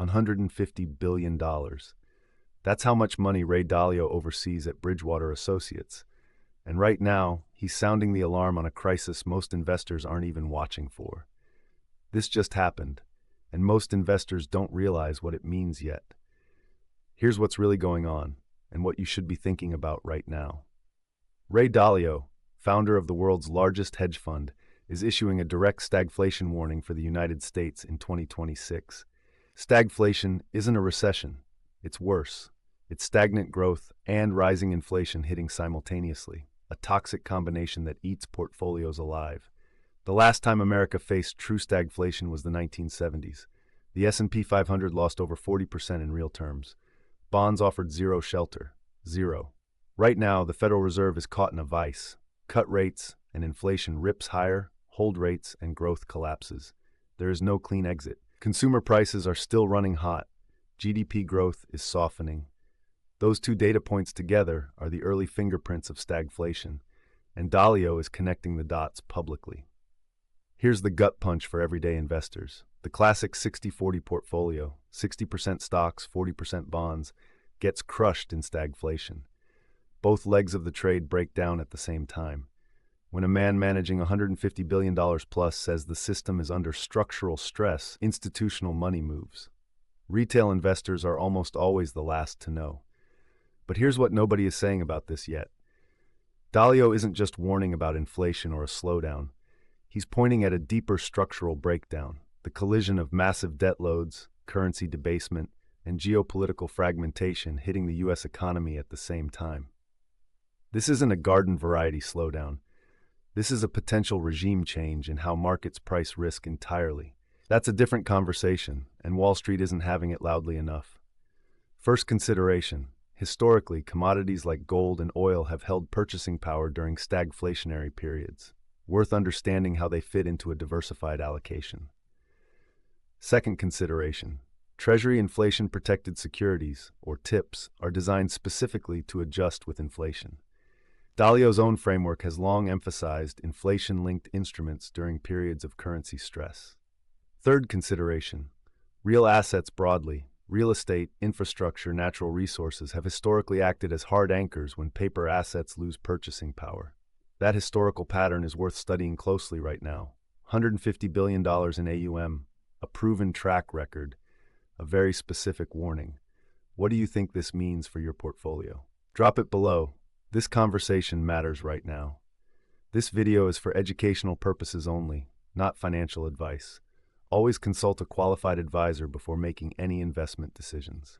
$150 billion. That's how much money Ray Dalio oversees at Bridgewater Associates. And right now, he's sounding the alarm on a crisis most investors aren't even watching for. This just happened, and most investors don't realize what it means yet. Here's what's really going on, and what you should be thinking about right now. Ray Dalio, founder of the world's largest hedge fund, is issuing a direct stagflation warning for the United States in 2026. Stagflation isn't a recession. It's worse. It's stagnant growth and rising inflation hitting simultaneously, a toxic combination that eats portfolios alive. The last time America faced true stagflation was the 1970s. The S&P 500 lost over 40% in real terms. Bonds offered zero shelter. Zero. Right now, the Federal Reserve is caught in a vice. Cut rates and inflation rips higher, hold rates and growth collapses. There is no clean exit. Consumer prices are still running hot. GDP growth is softening. Those two data points together are the early fingerprints of stagflation, and Dalio is connecting the dots publicly. Here's the gut punch for everyday investors. The classic 60-40 portfolio, 60% stocks, 40% bonds, gets crushed in stagflation. Both legs of the trade break down at the same time. When a man managing $150 billion plus says the system is under structural stress, institutional money moves. Retail investors are almost always the last to know. But here's what nobody is saying about this yet. Dalio isn't just warning about inflation or a slowdown. He's pointing at a deeper structural breakdown, the collision of massive debt loads, currency debasement, and geopolitical fragmentation hitting the U.S. economy at the same time. This isn't a garden variety slowdown. This is a potential regime change in how markets price risk entirely. That's a different conversation, and Wall Street isn't having it loudly enough. First consideration. Historically, commodities like gold and oil have held purchasing power during stagflationary periods. Worth understanding how they fit into a diversified allocation. Second consideration. Treasury inflation-protected securities, or TIPS, are designed specifically to adjust with inflation. Dalio's own framework has long emphasized inflation-linked instruments during periods of currency stress. Third consideration. Real assets broadly, real estate, infrastructure, natural resources have historically acted as hard anchors when paper assets lose purchasing power. That historical pattern is worth studying closely right now. $150 billion in AUM, a proven track record, a very specific warning. What do you think this means for your portfolio? Drop it below. This conversation matters right now. This video is for educational purposes only, not financial advice. Always consult a qualified advisor before making any investment decisions.